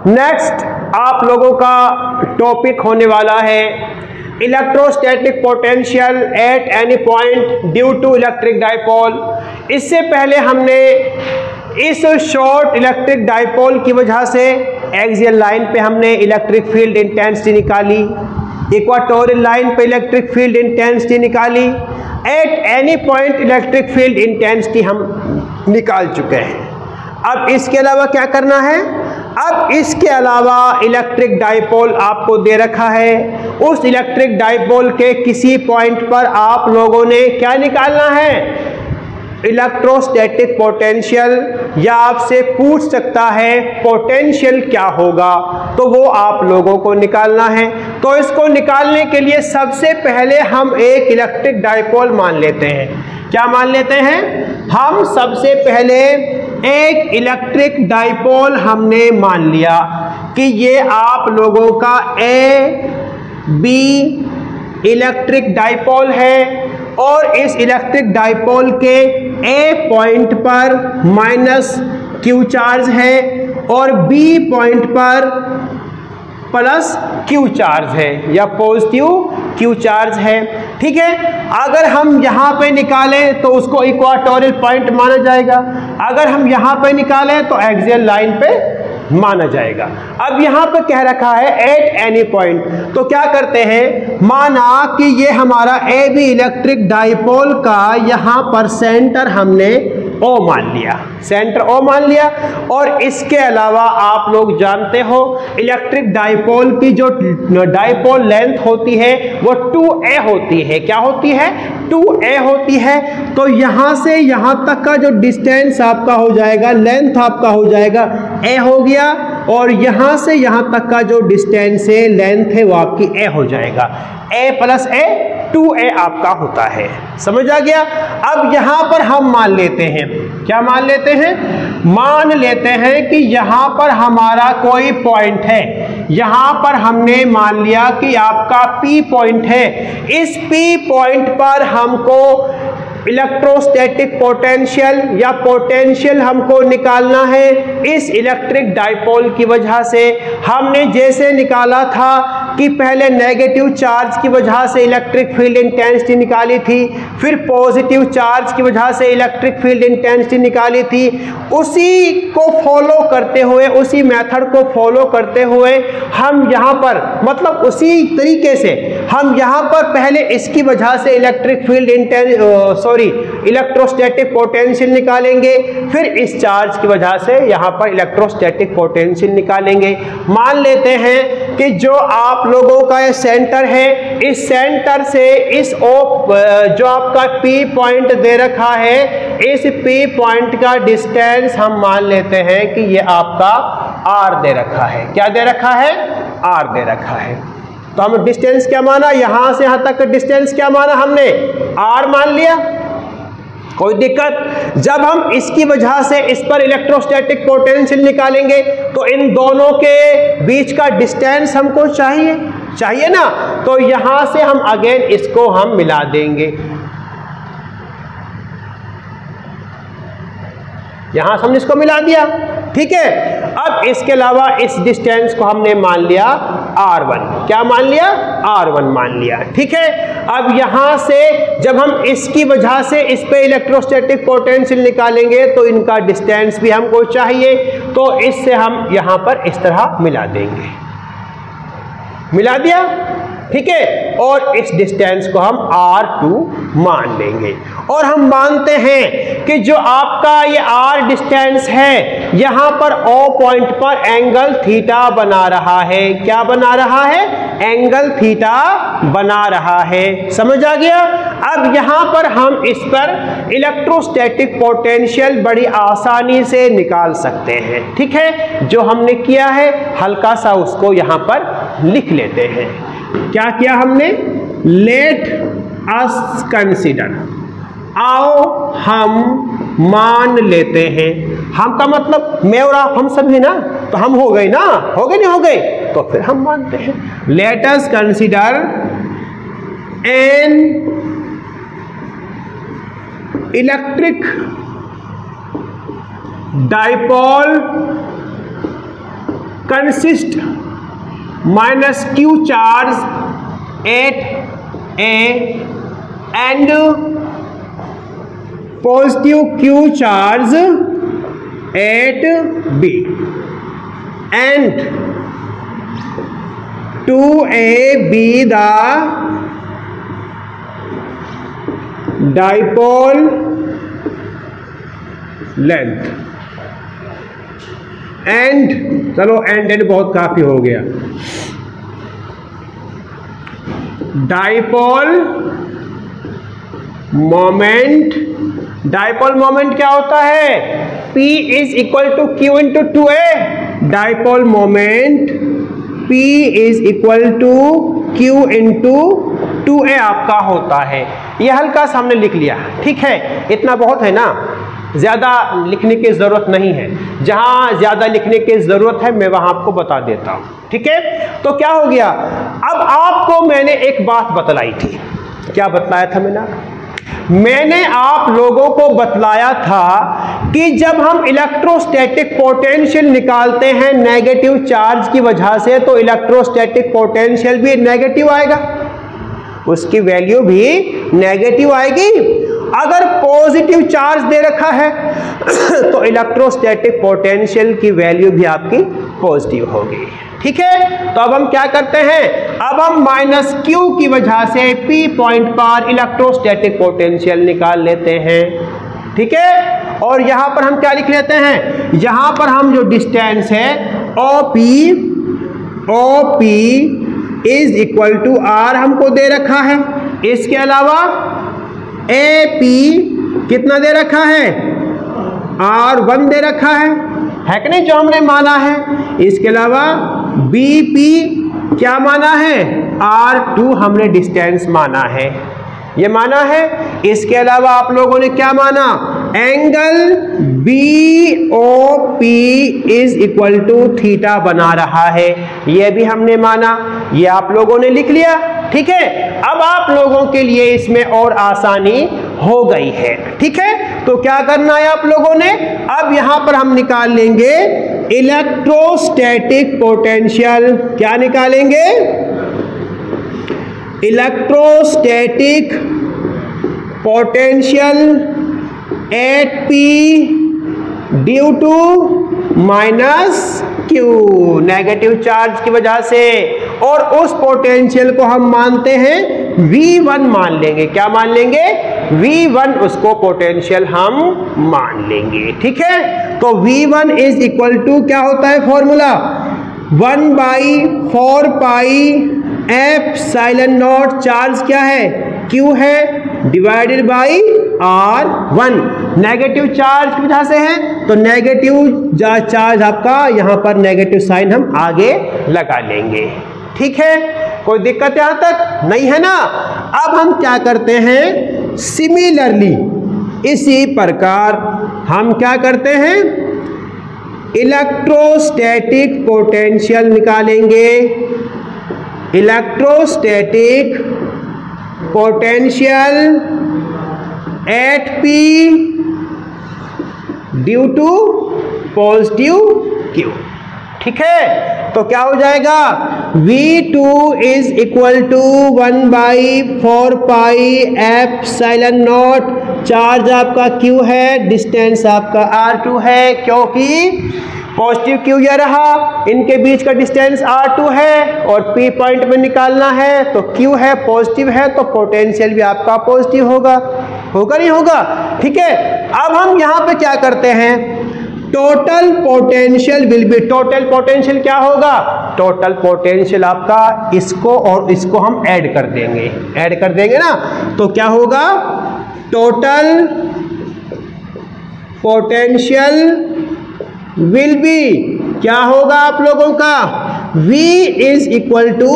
Next आप लोगों का टॉपिक होने वाला है electrostatic potential at any point due to electric dipole. इससे पहले हमने इस शॉर्ट इलेक्ट्रिक डाइपोल की वजह से एक्सियल लाइन पे हमने इलेक्ट्रिक फील्ड इंटेंसिटी निकाली, इक्वाटोरियल लाइन पे इलेक्ट्रिक फील्ड इंटेंसिटी निकाली, eight any point electric field intensity हम निकाल चुके हैं। अब इसके अलावा क्या करना है? अब इसके अलावा इलेक्ट्रिक डाइपोल आपको दे रखा है, उस इलेक्ट्रिक डाइपोल के किसी पॉइंट पर आप लोगों ने क्या निकालना है? इलेक्ट्रोस्टैटिक पोटेंशियल, या आपसे पूछ सकता है पोटेंशियल क्या होगा, तो वो आप लोगों को निकालना है। तो इसको निकालने के लिए सबसे पहले हम एक इलेक्ट्रिक डाइपोल मान लेते हैं। क्या मान लेते हैं? हम सबसे पहले एक इलेक्ट्रिक डाइपोल हमने मान लिया कि ये आप लोगों का ए बी इलेक्ट्रिक डाइपोल है, और इस इलेक्ट्रिक डाइपोल के ए पॉइंट पर माइनस क्यू चार्ज है और बी पॉइंट पर प्लस क्यू चार्ज है या पॉजिटिव क्यू चार्ज है। ठीक है, अगर हम यहाँ पे निकालें तो उसको इक्वाटोरियल पॉइंट माना जाएगा, अगर हम यहाँ पे निकालें तो एक्सियल लाइन पे माना जाएगा। अब यहाँ पे कह रखा है एट एनी पॉइंट, तो क्या करते हैं, माना कि ये हमारा ए बी इलेक्ट्रिक डाइपोल का यहाँ पर सेंटर हमने O मान लिया, सेंटर O मान लिया, और इसके अलावा आप लोग जानते हो इलेक्ट्रिक डाइपोल की जो डाइपोल लेंथ होती है वो 2a होती है। क्या होती है? 2a होती है। तो यहाँ से यहाँ तक का जो डिस्टेंस आपका हो जाएगा, लेंथ आपका हो जाएगा a हो गया, और यहाँ से यहाँ तक का जो डिस्टेंस है, लेंथ है, वो आपकी a हो जाएगा। a प्लस a 2a आपका होता है। समझ आ गया? अब यहाँ पर हम मान लेते हैं, क्या मान लेते हैं? मान लेते हैं कि यहाँ पर हमारा कोई पॉइंट है, यहाँ पर हमने मान लिया कि आपका P पॉइंट है। इस P पॉइंट पर हमको इलेक्ट्रोस्टैटिक पोटेंशियल या पोटेंशियल हमको निकालना है। इस इलेक्ट्रिक डाइपोल की वजह से हमने जैसे निकाला था कि पहले नेगेटिव चार्ज की वजह से इलेक्ट्रिक फील्ड इंटेंसिटी निकाली थी, फिर पॉजिटिव चार्ज की वजह से इलेक्ट्रिक फील्ड इंटेंसिटी निकाली थी, उसी को फॉलो करते हुए, उसी मेथड को फॉलो करते हुए हम यहाँ पर, मतलब उसी तरीके से हम यहाँ पर पहले इसकी वजह से इलेक्ट्रिक फील्ड इलेक्ट्रोस्टैटिक पोटेंशियल निकालेंगे, फिर इस चार्ज की वजह से यहाँ पर इलेक्ट्रोस्टैटिक पोटेंशियल निकालेंगे। मान लेते हैं कि जो आप लोगों का ये सेंटर है, इस सेंटर से इस जो आपका P पॉइंट दे रखा है, इस P पॉइंट का डिस्टेंस हम मान लेते हैं कि ये आपका R दे रखा है। क्या दे रखा है? R दे रखा है। तो हम डिस्टेंस क्या माना? यहां से यहां तक का डिस्टेंस क्या माना हमने? R मान लिया। कोई दिक्कत? जब हम इसकी वजह से इस पर इलेक्ट्रोस्टैटिक पोटेंशियल निकालेंगे तो इन दोनों के बीच का डिस्टेंस हमको चाहिए ना, तो यहां से हम अगेन इसको हम मिला देंगे। यहां से हमने इसको मिला दिया। ठीक है, अब इसके अलावा इस डिस्टेंस को हमने मान लिया R1। क्या मान लिया? R1 मान लिया। ठीक है, अब यहां से जब हम इसकी वजह से इस पे इलेक्ट्रोस्टैटिक पोटेंशियल निकालेंगे तो इनका डिस्टेंस भी हमको चाहिए, तो इससे हम यहां पर इस तरह मिला देंगे। मिला दिया। ठीक है, और इस डिस्टेंस को हम R2 मान लेंगे। और हम मानते हैं कि जो आपका ये R डिस्टेंस है, यहां पर O पॉइंट पर एंगल थीटा बना रहा है। क्या बना रहा है? एंगल थीटा बना रहा है। समझ आ गया? अब यहां पर हम इस पर इलेक्ट्रोस्टैटिक पोटेंशियल बड़ी आसानी से निकाल सकते हैं। ठीक है, जो हमने किया है हल्का सा उसको यहां पर लिख लेते हैं। क्या किया हमने? लेट अस कंसीडर, आओ हम मान लेते हैं। हम का मतलब मैं और आप, हम सब है ना, तो हम हो गए ना, हो गए नहीं हो गए, तो फिर हम मानते हैं। Let us consider an electric dipole consist minus q charge at A and positive q charge at B, and 2A be the dipole length, and चलो एंड बहुत काफी हो गया। डाइपोल मोमेंट, डाइपोल मोमेंट क्या होता है? P is equal to Q into 2A। Dipole moment P is equal to Q into 2A आपका होता है। यह हल्का सा हमने लिख लिया, ठीक है, इतना बहुत है ना, ज्यादा लिखने की जरूरत नहीं है। जहां ज्यादा लिखने की जरूरत है मैं वहां आपको बता देता हूं, ठीक है। तो क्या हो गया, अब आपको मैंने एक बात बतलाई थी। क्या बतलाया था मैंने आप लोगों को बतलाया था कि जब हम इलेक्ट्रोस्टैटिक पोटेंशियल निकालते हैं नेगेटिव चार्ज की वजह से, तो इलेक्ट्रोस्टैटिक पोटेंशियल भी नेगेटिव आएगा, उसकी वैल्यू भी नेगेटिव आएगी। अगर पॉजिटिव चार्ज दे रखा है तो इलेक्ट्रोस्टैटिक पोटेंशियल की वैल्यू भी आपकी पॉजिटिव होगी, ठीक है। तो अब हम क्या करते हैं, अब हम माइनस Q की वजह से P पॉइंट पर इलेक्ट्रोस्टैटिक पोटेंशियल निकाल लेते हैं, ठीक है। और यहां पर हम क्या लिख लेते हैं, यहां पर हम जो डिस्टेंस है OP is equal to R हमको दे रखा है। इसके अलावा AP कितना दे रखा है, R1 दे रखा है कि नहीं, जो हमने माना है। इसके अलावा BP क्या माना है, R2 हमने डिस्टेंस माना है, ये माना है। इसके अलावा आप लोगों ने क्या माना, angle BOP is equal to theta बना रहा है, ये भी हमने माना, ये आप लोगों ने लिख लिया, ठीक है। अब आप लोगों के लिए इसमें और आसानी हो गई है, ठीक है। तो क्या करना है आप लोगों ने, अब यहां पर हम निकाल लेंगे इलेक्ट्रोस्टैटिक पोटेंशियल। क्या निकालेंगे, electrostatic potential at P due to minus Q, negative charge की वजह से। और उस पोटेंशियल को हम मानते हैं V1 मान लेंगे। क्या मान लेंगे, V1, उसको पोटेंशियल हम मान लेंगे, ठीक है। तो V1 इज इक्वल टू क्या होता है फॉर्मूला, 1/4 पाई एप्सिलॉन चार्ज क्या है, Q है, divided by R1। Negative charge की वजह से है तो नेगेटिव चार्ज आपका यहां पर नेगेटिव साइन हम आगे लगा लेंगे, ठीक है। कोई दिक्कत यहां तक नहीं है ना। अब हम क्या करते हैं, सिमिलरली इसी प्रकार हम क्या करते हैं, इलेक्ट्रोस्टैटिक पोटेंशियल निकालेंगे। Electrostatic potential at P due to positive Q, ठीक है। तो क्या हो जाएगा, V2 is equal to 1/4 pi epsilon nought, charge आपका Q है, डिस्टेंस आपका R2 है, क्योंकि पॉजिटिव Q यह रहा, इनके बीच का डिस्टेंस R2 है और P पॉइंट में निकालना है तो Q है, पॉजिटिव है, तो पोटेंशियल भी आपका पॉजिटिव होगा, होगा नहीं होगा, ठीक है। अब हम यहां पे क्या करते हैं, total potential will be, total potential क्या होगा, टोटल पोटेंशियल आपका इसको और इसको हम ऐड कर देंगे ना, तो क्या होगा, टोटल पोटेंशियल विल बी क्या होगा आप लोगों का, V इज इक्वल टू,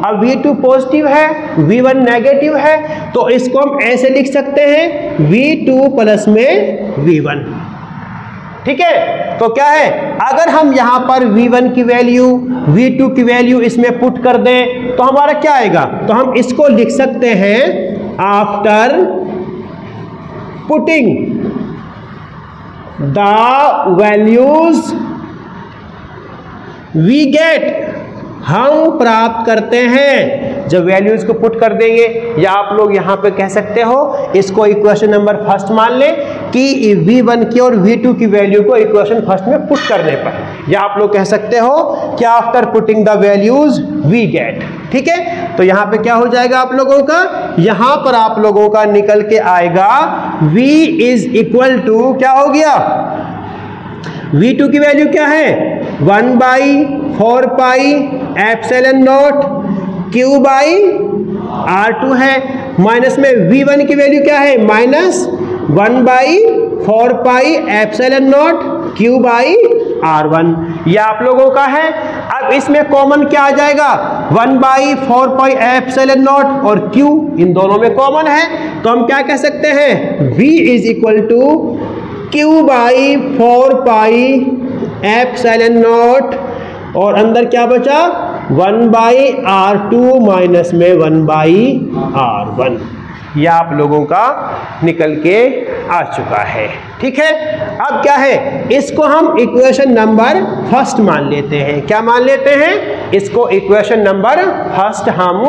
अब V2 पॉजिटिव है, V1 नेगेटिव है, तो इसको हम ऐसे लिख सकते हैं V2 प्लस में V1, ठीक है। तो क्या है, अगर हम यहां पर V1 की वैल्यू V2 की वैल्यू इसमें पुट कर दें तो हमारा क्या आएगा, तो हम इसको लिख सकते हैं after putting the values we get, हम प्राप्त करते हैं। जब वैल्यूज को पुट कर देंगे, या आप लोग यहाँ पे कह सकते हो इसको इक्वेशन नंबर फर्स्ट मान लें कि V1 की और V2 की वैल्यू को इक्वेशन फर्स्ट में पुट करने पर, या आप लोग कह सकते हो कि after putting the values we get. ठीक है, तो यहाँ पे क्या हो जाएगा आप लोगों का, यहाँ पर आप लोगों का निकल के आएगा V इज इक्वल टू, क्या हो गया, V2 की वैल्यू क्या है 1/4 pi epsilon not Q by R2 है, माइनस में V1 की वैल्यू क्या है -1/4 pi epsilon not Q by R1, यह आप लोगों का है। अब इसमें कॉमन क्या आ जाएगा, 1/4 पाई एप्सिलॉन नॉट और Q इन दोनों में कॉमन है, तो हम क्या कह सकते हैं, V is equal to Q by 4 pi epsilon nought, और अंदर क्या बचा 1/R2 माइनस में 1/R1, यह आप लोगों का निकल के आ चुका है। ठीक है, अब क्या है, इसको हम इक्वेशन नंबर फर्स्ट मान लेते हैं। क्या मान लेते हैं, इसको इक्वेशन नंबर फर्स्ट हम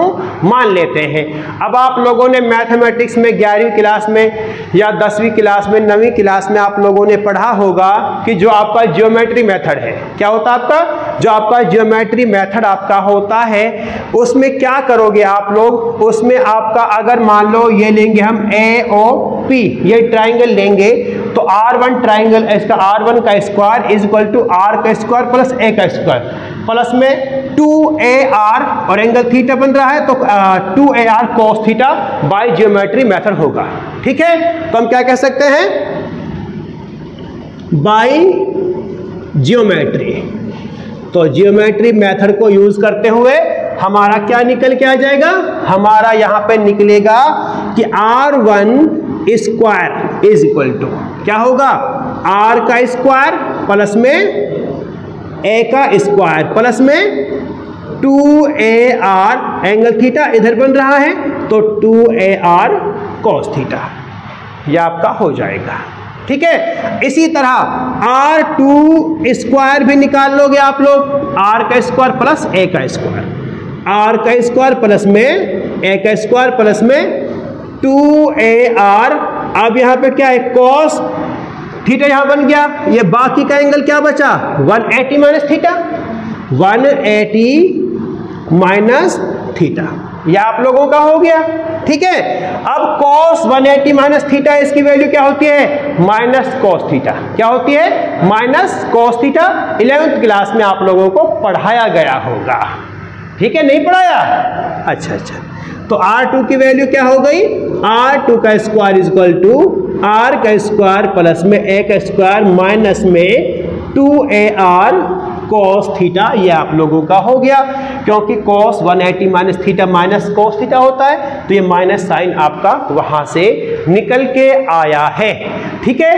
मान लेते हैं। अब आप लोगों ने मैथमेटिक्स में 11वीं क्लास में या 10वीं क्लास में 9वीं क्लास में आप लोगों ने पढ़ा होगा कि जो आपका ज्योमेट्री मेथड है, क्या होता है आपका, जो आपका ज्योमेट्री मेथड आपका होता है, उसमें क्या करोगे आप लोग, उसमें आपका अगर मान लो ये लेंगे हम AOP, ये ट्राइंगल लेंगे, तो R1 ट्राइंगल, इसका R1 का square is equal to R का स्क्वायर प्लस A का स्क्वायर, प्लस में 2AR और एंगल थीटा बन रहा है, तो 2AR cos theta by geometry method होगा। ठीक है, तो हम क्या कह सकते हैं, बाय ज्योमेट्री। तो ज्योमेट्री मेथड को यूज करते हुए हमारा क्या निकल के आ जाएगा, हमारा यहां पे निकलेगा कि R1 square is equal to क्या होगा, R का स्क्वायर प्लस में A का स्क्वायर प्लस में 2AR एंगल थीटा इधर बन रहा है, तो 2AR cos थीटा, यह आपका हो जाएगा। ठीक है, इसी तरह R2 स्क्वायर भी निकाल लोगे आप लोग, R का स्क्वायर प्लस A का स्क्वायर, R का स्क्वायर प्लस में A का स्क्वायर प्लस में 2AR, अब यहाँ पे क्या है cos थीटा यहाँ बन गया, ये बाकी का एंगल क्या बचा 180 माइनस थीटा, 180 माइनस थीटा, यह आप लोगों का हो गया। ठीक है, अब cos 180 माइनस थीटा, इसकी वैल्यू क्या होती है माइनस cos थीटा, क्या होती है minus cos theta. 11th class में आप लोगों को पढ़ाया गया होगा। ठीक है, नहीं पढ़ाया, अच्छा, तो R2 की वैल्यू क्या हो गई, R2 का square is equal to R का स्क्वायर प्लस में A का स्क्वायर माइनस में 2AR cos थीटा, ये आप लोगों का हो गया, क्योंकि cos 180 minus theta minus cos theta होता है, तो ये माइनस साइन आपका वहां से निकल के आया है। ठीक है,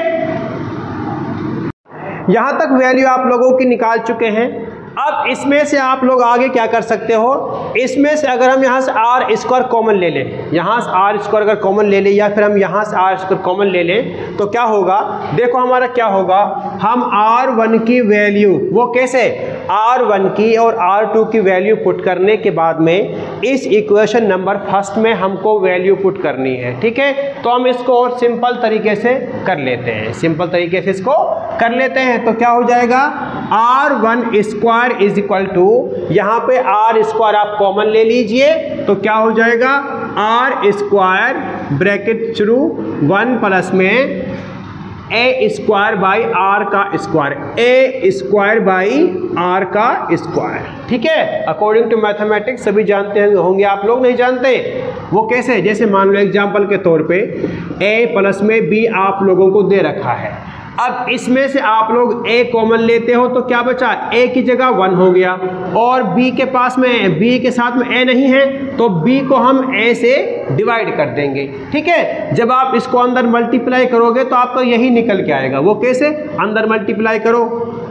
यहां तक वैल्यू आप लोगों की निकाल चुके हैं। अब इसमें से आप लोग आगे क्या कर सकते हो, इसमें से अगर हम यहाँ से R स्क्वायर कॉमन ले लें, यहाँ से R स्क्वायर अगर कॉमन ले लें, या फिर हम यहाँ से R स्क्वायर कॉमन ले लें, तो क्या होगा, देखो हमारा क्या होगा, हम R1 की वैल्यू, वो कैसे, R1 की और R2 की वैल्यू पुट करने के बाद में इस इक्वेशन नंबर फर्स्ट में हमको वैल्यू पुट करनी है। ठीक है, तो हम इसको और सिंपल तरीके से कर लेते हैं, सिंपल तरीके से इसको कर लेते हैं। तो क्या हो जाएगा, R1 square is equal to, यहाँ पे R स्क्वायर आप कॉमन ले लीजिए, तो क्या हो जाएगा, R स्क्वायर ब्रैकेट शुरू 1 प्लस में A स्क्वायर बाई R का square, A square by R का स्क्वायर। ठीक है, अकॉर्डिंग टू मैथमेटिक्स सभी जानते होंगे, आप लोग नहीं जानते, वो कैसे, जैसे मान लो एग्जांपल के तौर पे A प्लस में B आप लोगों को दे रखा है, अब इसमें से आप लोग A कॉमन लेते हो, तो क्या बचा, A की जगह 1 हो गया, और B के पास में, B के साथ में A नहीं है, तो B को हम A से डिवाइड कर देंगे। ठीक है, जब आप इसको अंदर मल्टीप्लाई करोगे तो आपको यही निकल के आएगा, वो कैसे, अंदर मल्टीप्लाई करो,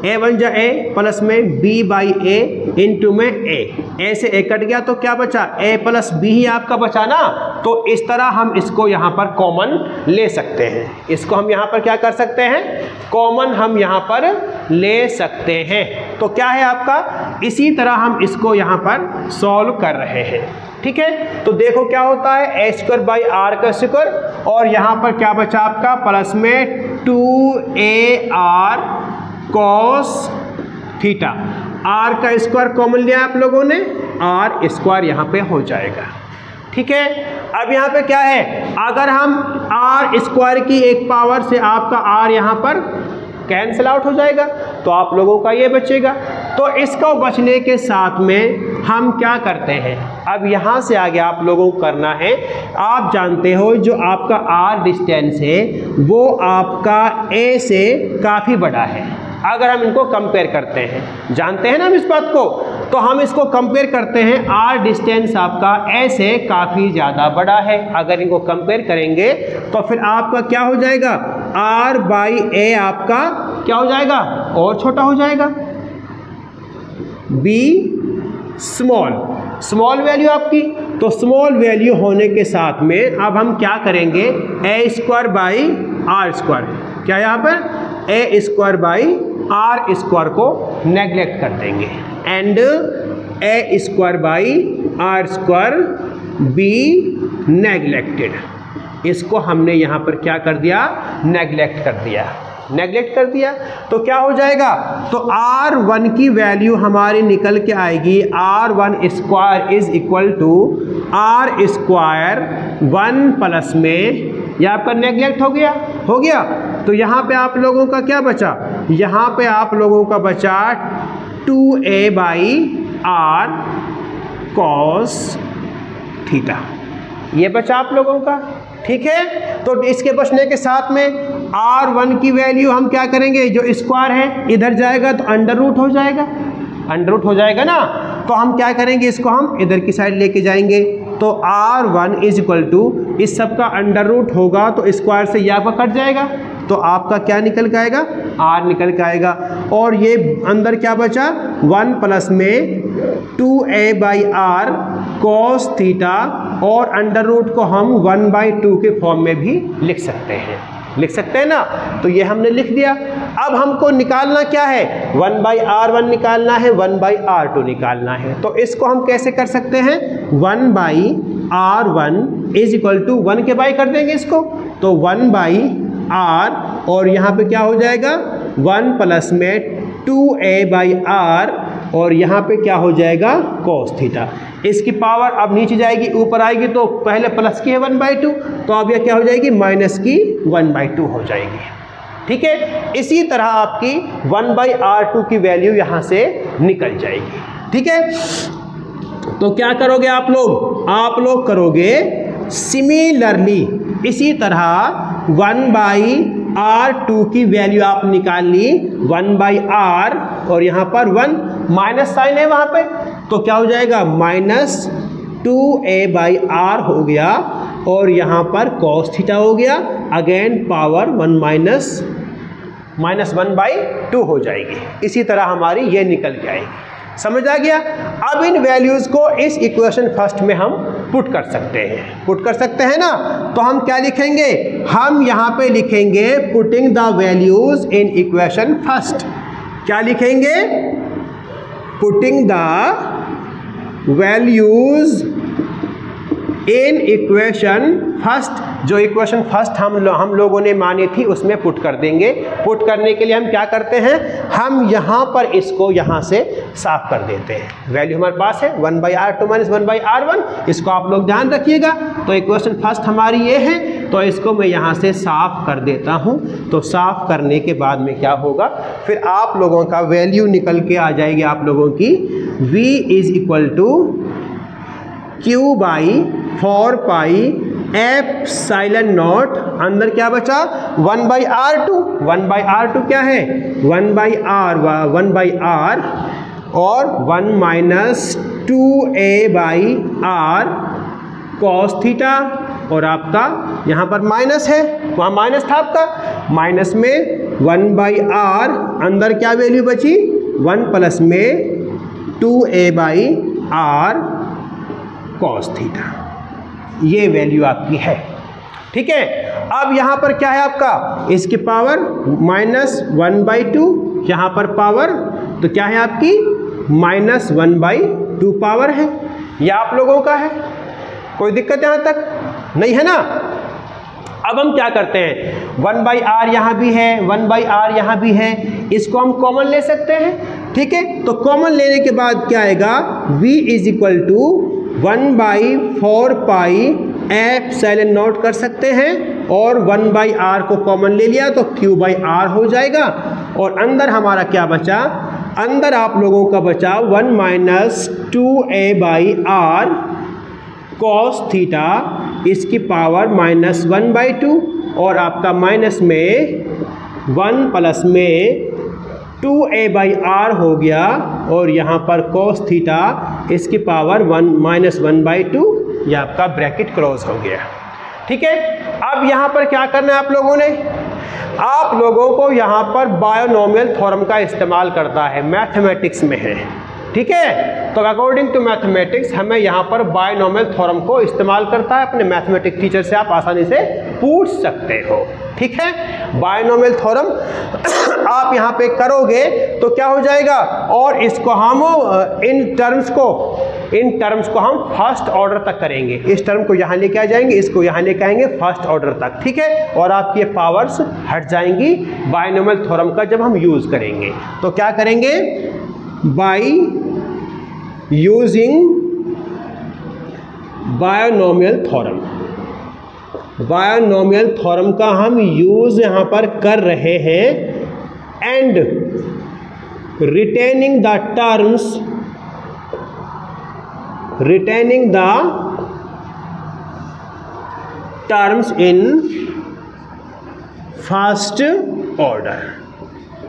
ए वन जा ए प्लस में बी बाई ए इंटू में ए से ए कट गया तो क्या बचा, ए प्लस बी ही आपका बचा ना। तो इस तरह हम इसको यहाँ पर कॉमन ले सकते हैं, इसको हम यहाँ पर क्या कर सकते हैं, कॉमन हम यहाँ पर ले सकते हैं। तो क्या है आपका, इसी तरह हम इसको यहाँ पर सॉल्व कर रहे हैं। ठीक है, तो देखो क्या होता है, ए स्क्वायर बाई आर का स्क्वायर और यहाँ पर क्या बचा आपका प्लस में 2AR कॉस थीटा। आर का स्क्वायर कॉमन लिया आप लोगों ने, आर स्क्वायर यहाँ पे हो जाएगा। ठीक है, अब यहाँ पे क्या है, अगर हम आर स्क्वायर की एक पावर से आपका आर यहाँ पर कैंसिल आउट हो जाएगा तो आप लोगों का ये बचेगा। तो इसको बचने के साथ में हम क्या करते हैं, अब यहाँ से आगे आप लोगों को करना है, आप जानते हो जो आपका आर डिस्टेंस है वो आपका ए से काफ़ी बड़ा है। अगर हम इनको कंपेयर करते हैं, जानते हैं ना हम इस बात को, तो हम इसको कंपेयर करते हैं, आर डिस्टेंस आपका ए से काफ़ी ज़्यादा बड़ा है। अगर इनको कंपेयर करेंगे तो फिर आपका क्या हो जाएगा, आर बाई ए आपका क्या हो जाएगा, और छोटा हो जाएगा, बी स्मॉल वैल्यू आपकी। तो स्मॉल वैल्यू होने के साथ में अब हम क्या करेंगे, A square by R square, क्या यहाँ पर A square by R square को नेग्लेक्ट कर देंगे and A square by R square be neglected. इसको हमने यहाँ पर क्या कर दिया, नेग्लेक्ट कर दिया। तो क्या हो जाएगा, तो R1 की वैल्यू हमारी निकल के आएगी, R1 square is equal to R square 1 plus में, यह आपका नेग्लेक्ट हो गया। तो यहाँ पे आप लोगों का क्या बचा, यहाँ पे आप लोगों का बचा 2A by R cos theta, ये बचा आप लोगों का। ठीक है, तो इसके बचने के साथ में R1 की वैल्यू हम क्या करेंगे, जो स्क्वायर है इधर जाएगा तो अंडर रूट हो जाएगा ना। तो हम क्या करेंगे, इसको हम इधर की साइड लेके जाएंगे। तो R1 इज इक्वल टू, इस सब का अंडर रूट होगा तो स्क्वायर से यह आपका कट जाएगा, तो आपका क्या निकल के आएगा, R निकल के आएगा। और ये अंदर क्या बचा, 1 प्लस में 2A by R cos theta, और अंडर रूट को हम 1/2 के फॉर्म में भी लिख सकते हैं ना। तो ये हमने लिख दिया। अब हमको निकालना क्या है, 1/R1 निकालना है, 1/R2 निकालना है। तो इसको हम कैसे कर सकते हैं, 1/R1 इज इक्वल टू 1 के बाई कर देंगे इसको, तो 1/R और यहाँ पे क्या हो जाएगा, 1 प्लस में 2A बाई आर और यहाँ पे क्या हो जाएगा, cos थीटा। इसकी पावर अब नीचे जाएगी ऊपर आएगी, तो पहले प्लस की है 1/2, तो अब यह क्या हो जाएगी, माइनस की 1/2 हो जाएगी। ठीक है, इसी तरह आपकी 1/R2 की वैल्यू यहाँ से निकल जाएगी। ठीक है, तो क्या करोगे आप लोग करोगे सिमिलरली, इसी तरह 1/R2 की वैल्यू आप निकाल ली, 1/R और यहाँ पर 1 माइनस साइन है वहाँ पे, तो क्या हो जाएगा, माइनस 2A बाई आर हो गया और यहाँ पर cos थीटा हो गया, अगेन पावर 1 माइनस 1/2 हो जाएगी। इसी तरह हमारी ये निकल के आएगी। समझ आ गया। अब इन वैल्यूज को इस इक्वेशन फर्स्ट में हम पुट कर सकते हैं ना। तो हम क्या लिखेंगे, हम यहाँ पे लिखेंगे putting the values in equation first. क्या लिखेंगे, putting the values in equation first. जो इक्वेशन फर्स्ट हम लोगों ने मानी थी उसमें पुट कर देंगे। पुट करने के लिए हम क्या करते हैं, हम यहाँ पर इसको यहाँ से साफ कर देते हैं। वैल्यू हमारे पास है 1/R2 माइनस 1/R1, इसको आप लोग ध्यान रखिएगा। तो इक्वेशन फर्स्ट हमारी ये है, तो इसको मैं यहाँ से साफ कर देता हूँ। तो साफ करने के बाद में क्या होगा, फिर आप लोगों का वैल्यू निकल के आ जाएगी आप लोगों की, V is equal to Q by 4 pi epsilon nought, अंदर क्या बचा 1/R2, 1/R2 क्या है 1/R और 1 minus 2A by R cos theta, और आपका यहाँ पर माइनस है, वहाँ माइनस था आपका, माइनस में 1/r, अंदर क्या वैल्यू बची 1 प्लस में 2a/r cos थीटा, ये वैल्यू आपकी है। ठीक है, अब यहां पर क्या है आपका, इसकी पावर -1/2, यहां पर पावर तो क्या है आपकी -1/2 पावर है। यह आप लोगों का है, कोई दिक्कत यहां तक नहीं है ना। अब हम क्या करते हैं, 1/r यहाँ भी है, 1/r यहाँ भी है, इसको हम कॉमन ले सकते हैं। ठीक है, तो कॉमन लेने के बाद क्या आएगा, v = 1/4 पाई एप्सिलॉन नॉट कर सकते हैं, और 1/r को कॉमन ले लिया तो q/r हो जाएगा। और अंदर हमारा क्या बचा, अंदर आप लोगों का बचा 1 - 2a/r cos थीटा, इसकी पावर -1/2, और आपका माइनस में 1 प्लस में 2a/r हो गया, और यहाँ पर cos थीटा इसकी पावर -1/2, यह आपका ब्रैकेट क्लोज हो गया। ठीक है, अब यहाँ पर क्या करना है आप लोगों ने, आप लोगों को यहाँ पर बायोनोमियल थ्योरम का इस्तेमाल करता है, मैथमेटिक्स में है। ठीक है, तो अकॉर्डिंग टू मैथमेटिक्स हमें यहाँ पर बायोनोमियल थ्योरम को इस्तेमाल करता है। अपने मैथमेटिक्स टीचर से आप आसानी से पूछ सकते हो। ठीक है, बायोनोमियल थ्योरम आप यहाँ पे करोगे तो क्या हो जाएगा, और इसको हम इन टर्म्स को हम फर्स्ट ऑर्डर तक करेंगे। इस टर्म को यहाँ लेके आ जाएंगे, इसको यहाँ लेके आएंगे फर्स्ट ऑर्डर तक। ठीक है, और आपकी पावर्स हट जाएंगी बायोनोमियल थ्योरम का जब हम यूज करेंगे। तो क्या करेंगे, by using binomial theorem, binomial theorem का हम यूज यहां पर कर रहे हैं, and retaining the terms in first order.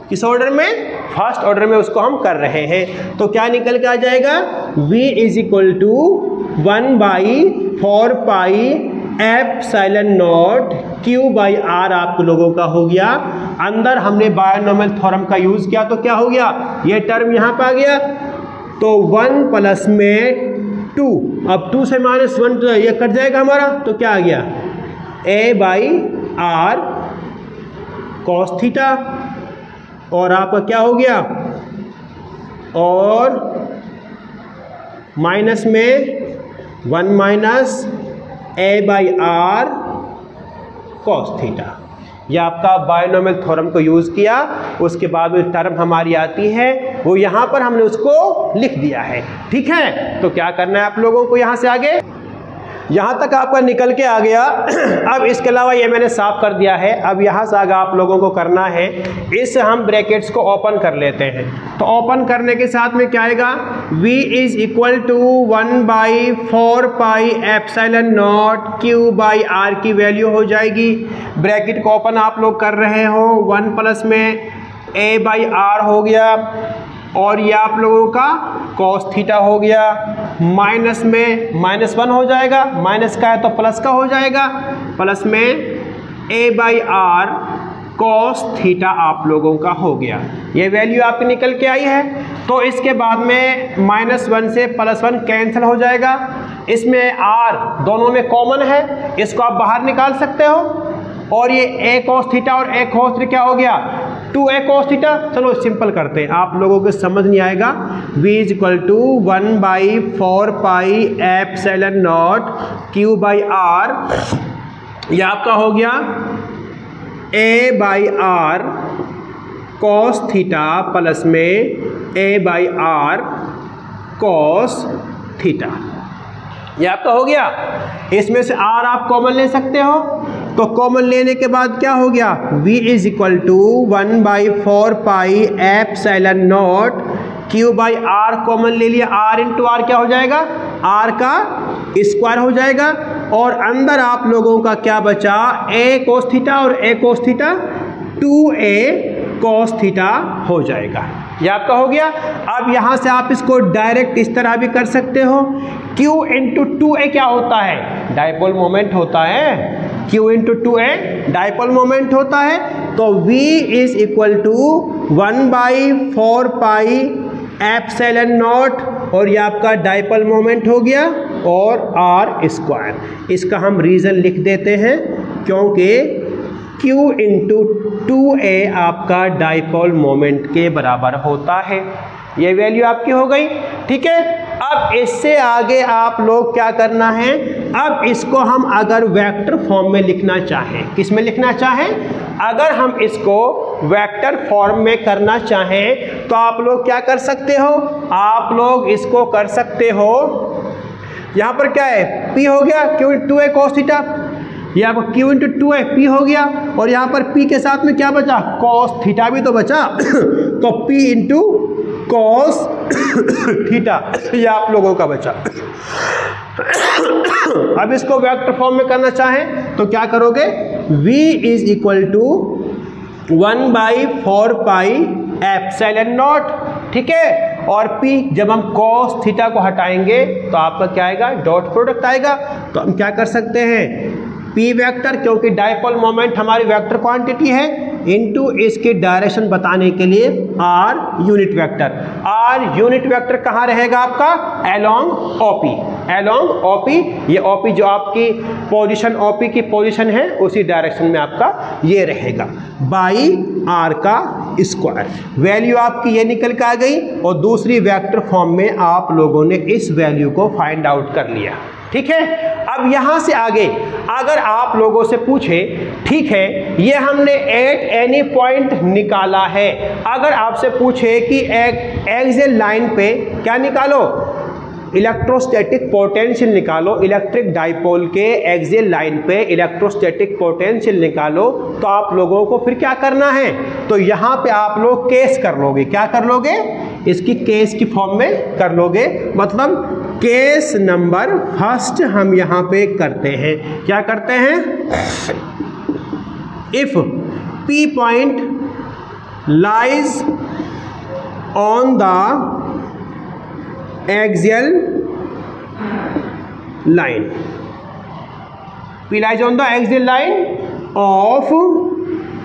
किस ऑर्डर में, फर्स्ट ऑर्डर में उसको हम कर रहे हैं। तो क्या निकल के आ जाएगा, v = 1/4 pi epsilon not q/r आप लोगों का हो गया। अंदर हमने बायोनोमियल थ्योरम का यूज किया तो क्या हो गया, ये टर्म यहाँ पे आ गया, तो 1 प्लस में 2, अब 2 से -1 तो ये कट जाएगा हमारा, तो क्या आ गया a/r cos थीटा, और आपका क्या हो गया, और माइनस में 1 - a/r cos थीटा। यह आपका बायोनोमियल थ्योरम को यूज किया, उसके बाद में टर्म हमारी आती है, वो यहाँ पर हमने उसको लिख दिया है। ठीक है, तो क्या करना है आप लोगों को, यहाँ से आगे यहाँ तक आपका निकल के आ गया। अब इसके अलावा ये मैंने साफ कर दिया है। अब यहाँ से आगे आप लोगों को करना है, इस हम ब्रैकेट्स को ओपन कर लेते हैं। तो ओपन करने के साथ में क्या आएगा, v = 1/4 pi epsilon not q/r की वैल्यू हो जाएगी। ब्रैकेट को ओपन आप लोग कर रहे हो, 1 प्लस में a/r हो गया, और ये आप लोगों का cos थीटा हो गया, माइनस में -1 हो जाएगा, माइनस का है तो प्लस का हो जाएगा, प्लस में a/r cos थीटा आप लोगों का हो गया। ये वैल्यू आपकी निकल के आई है। तो इसके बाद में -1 से +1 कैंसिल हो जाएगा, इसमें r दोनों में कॉमन है, इसको आप बाहर निकाल सकते हो, और ये a cos थीटा और a cos थीटा क्या हो गया, 2a cos थीटा। चलो सिंपल करते हैं, आप लोगों को समझ नहीं आएगा। v = 1/4 pi epsilon not q/r, यह आपका हो गया a/r cos थीटा प्लस में a/r cos थीटा, ये आपका हो गया। इसमें से r आप कॉमन ले सकते हो, तो कॉमन लेने के बाद क्या हो गया, v = 1/4 pi epsilon not q/r common ले लिया, r × r क्या हो जाएगा, r का स्क्वायर हो जाएगा, और अंदर आप लोगों का क्या बचा, a cos थीटा और a cos theta 2a cos theta हो जाएगा। ये आपका हो गया। अब यहाँ से आप इसको डायरेक्ट इस तरह भी कर सकते हो, q × 2a क्या होता है, डायपोल मोमेंट होता है, q × 2a डायपोल मोमेंट होता है। तो V is equal to 1/4 epsilon nought, और ये आपका डाइपोल मोमेंट हो गया, और R स्क्वायर। इसका हम रीज़न लिख देते हैं क्योंकि Q इंटू 2A आपका डाइपोल मोमेंट के बराबर होता है। ये वैल्यू आपकी हो गई, ठीक है। अब इससे आगे आप लोग क्या करना है, अब इसको हम अगर वेक्टर फॉर्म में लिखना चाहें, किस में लिखना चाहें, अगर हम इसको वेक्टर फॉर्म में करना चाहें तो आप लोग क्या कर सकते हो, आप लोग इसको कर सकते हो, यहाँ पर क्या है, P हो गया Q into 2A cos theta, ये आपको Q इंटू 2A P हो गया, और यहाँ पर P के साथ में क्या बचा, cos थीटा भी तो बचा तो P इंटू cos थीटा, ये आप लोगों का बचा। अब इसको वेक्टर फॉर्म में करना चाहें तो क्या करोगे, V is equal to 1/4 epsilon nought, ठीक है, और P जब हम cos थीटा को हटाएंगे तो आपका क्या आएगा, डॉट प्रोडक्ट आएगा। तो हम क्या कर सकते हैं, P वेक्टर, क्योंकि डाइपोल मोमेंट हमारी वेक्टर क्वांटिटी है, इनटू इसकी डायरेक्शन बताने के लिए R unit vector. R unit vector कहाँ रहेगा आपका, अलोंग OP, अलोंग OP, ये OP जो आपकी पोजीशन, OP की पोजीशन है उसी डायरेक्शन में आपका ये रहेगा, बाई R का स्क्वायर। वैल्यू आपकी ये निकल के आ गई, और दूसरी वेक्टर फॉर्म में आप लोगों ने इस वैल्यू को फाइंड आउट कर लिया, ठीक है। अब यहां से आगे अगर आप लोगों से पूछे, ठीक है, ये हमने एट एनी पॉइंट निकाला है, अगर आपसे पूछे कि एक्सियल लाइन पे क्या निकालो, इलेक्ट्रोस्टैटिक पोटेंशियल निकालो, इलेक्ट्रिक डाइपोल के एक्सियल लाइन पे इलेक्ट्रोस्टैटिक पोटेंशियल निकालो, तो आप लोगों को फिर क्या करना है, तो यहाँ पे आप लोग केस कर लोगे, क्या कर लोगे, इसकी केस की फॉर्म में कर लोगे, मतलब केस नंबर फर्स्ट हम यहाँ पे करते हैं, क्या करते हैं, if P point lies on the axial line, P lies on the axial line of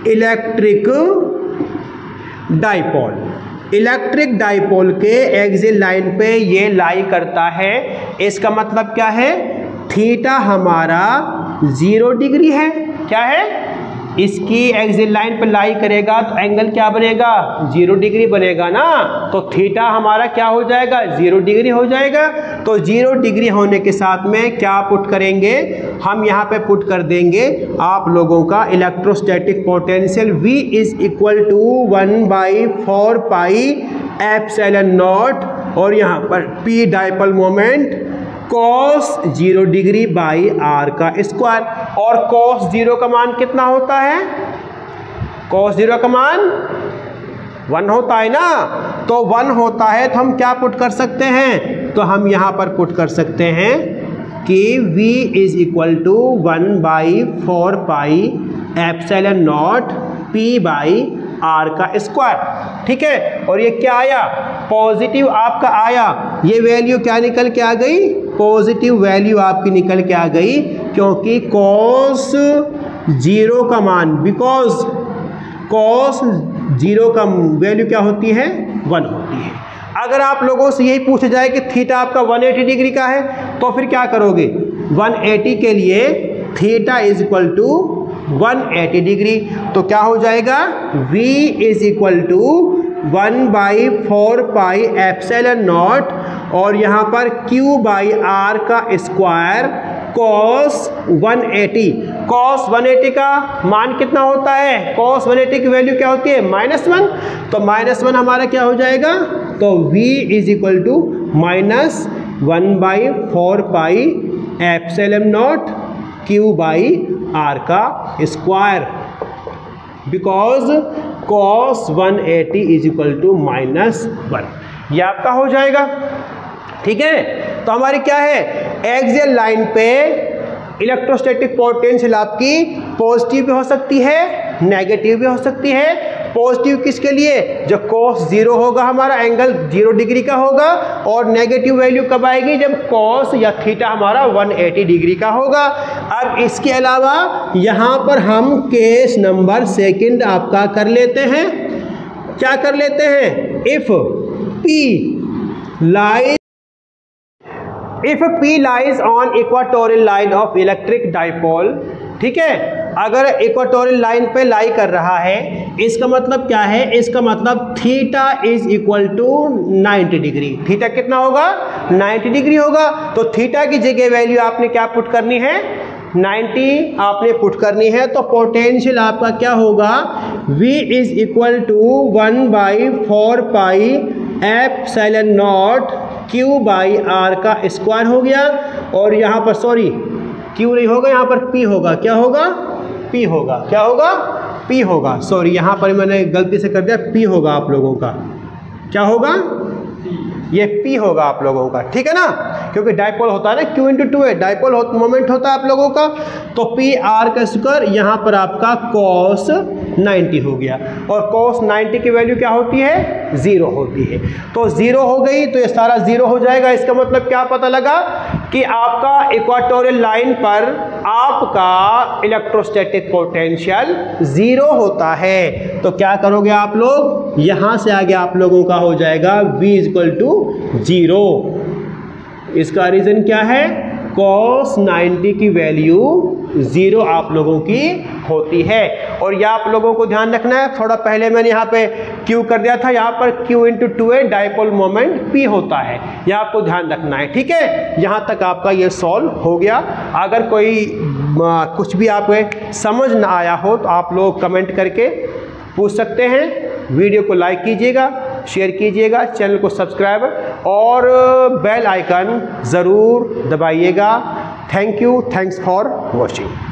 electric dipole, electric dipole के एक्सियल लाइन पे ये लाई करता है। इसका मतलब क्या है, थीटा हमारा 0 डिग्री है, क्या है, इसकी एक्सियल लाइन पे लाई करेगा तो एंगल क्या बनेगा, 0 डिग्री बनेगा ना, तो थीटा हमारा क्या हो जाएगा, 0 डिग्री हो जाएगा। तो 0 डिग्री होने के साथ में क्या पुट करेंगे, हम यहाँ पे पुट कर देंगे आप लोगों का electrostatic potential V is equal to 1/4 epsilon nought, और यहाँ पर P dipole moment cos 0 degree by R का स्क्वायर, और cos 0 का मान कितना होता है, cos 0 का मान 1 होता है ना, तो 1 होता है तो हम क्या पुट कर सकते हैं, तो हम यहाँ पर पुट कर सकते हैं कि V is equal to 1/4 epsilon nought P by R का स्क्वायर, ठीक है। और ये क्या आया, पॉजिटिव आपका आया, ये वैल्यू क्या निकल के आ गई, पॉजिटिव वैल्यू आपकी निकल के आ गई, क्योंकि cos 0 का मान, बिकॉज cos 0 का वैल्यू क्या होती है, 1 होती है। अगर आप लोगों से यही पूछा जाए कि थीटा आपका 180 डिग्री का है, तो फिर क्या करोगे, 180 के लिए theta is equal to 180 degree, तो क्या हो जाएगा, V is equal to 1/4 epsilon nought, और यहाँ पर Q बाई R का स्क्वायर cos 180, cos 180 का मान कितना होता है, cos 180 की वैल्यू क्या होती है, -1, तो -1 हमारा क्या हो जाएगा, तो V is equal to -1/4 epsilon not Q by R का square, because cos 180 is equal to -1, ये आपका हो जाएगा, ठीक है। तो हमारी क्या है, एक्सियल लाइन पे इलेक्ट्रोस्टैटिक पोटेंशियल आपकी पॉजिटिव भी हो सकती है, नेगेटिव भी हो सकती है। पॉजिटिव किसके लिए, जब cos 0 होगा, हमारा एंगल 0 डिग्री का होगा, और नेगेटिव वैल्यू कब आएगी, जब cos या थीटा हमारा 180 डिग्री का होगा। अब इसके अलावा यहाँ पर हम केस नंबर सेकंड आपका कर लेते हैं। क्या कर लेते हैं? If P lies on equatorial line of electric dipole, ठीक है, अगर इक्वाटोरियल लाइन पे लाई कर रहा है, इसका मतलब क्या है? इसका मतलब theta is equal to 90 degree. Theta कितना होगा? 90 डिग्री होगा। तो थीटा की जगह वैल्यू आपने क्या पुट करनी है? 90 आपने पुट करनी है। तो पोटेंशियल आपका क्या होगा? V is equal to 1/4 pi epsilon not Q by R का स्क्वायर हो गया। और यहाँ पर सॉरी Q नहीं होगा, यहाँ पर P होगा। क्या होगा? P होगा। क्या होगा? P होगा। सॉरी यहाँ पर मैंने गलती से कर दिया, P होगा आप लोगों का। क्या होगा? ये P होगा आप लोगों का, ठीक है ना, क्योंकि डाइपोल होता है ना, Q इंटू 2 है, डाइपोल मोमेंट होता है आप लोगों का। तो P R का स्क्वायर यहाँ पर आपका cos 90 हो गया। और cos 90 की वैल्यू क्या होती है? 0 होती है। तो 0 हो गई तो ये सारा 0 हो जाएगा। इसका मतलब क्या पता लगा कि आपका इक्वाटोरियल लाइन पर आपका इलेक्ट्रोस्टैटिक पोटेंशियल 0 होता है। तो क्या करोगे आप लोग? यहाँ से आगे आप लोगों का हो जाएगा V इक्वल टू 0। इसका रीजन क्या है? cos 90 की वैल्यू 0 आप लोगों की होती है। और यह आप लोगों को ध्यान रखना है, थोड़ा पहले मैंने यहाँ पे Q कर दिया था, यहाँ पर Q into 2 dipole moment P होता है, यह आपको ध्यान रखना है, ठीक है। यहाँ तक आपका ये सॉल्व हो गया। अगर कोई कुछ भी आपको समझ ना आया हो तो आप लोग कमेंट करके पूछ सकते हैं। वीडियो को लाइक कीजिएगा, शेयर कीजिएगा, चैनल को सब्सक्राइब और बेल आइकन ज़रूर दबाइएगा। Thank you, thanks for watching.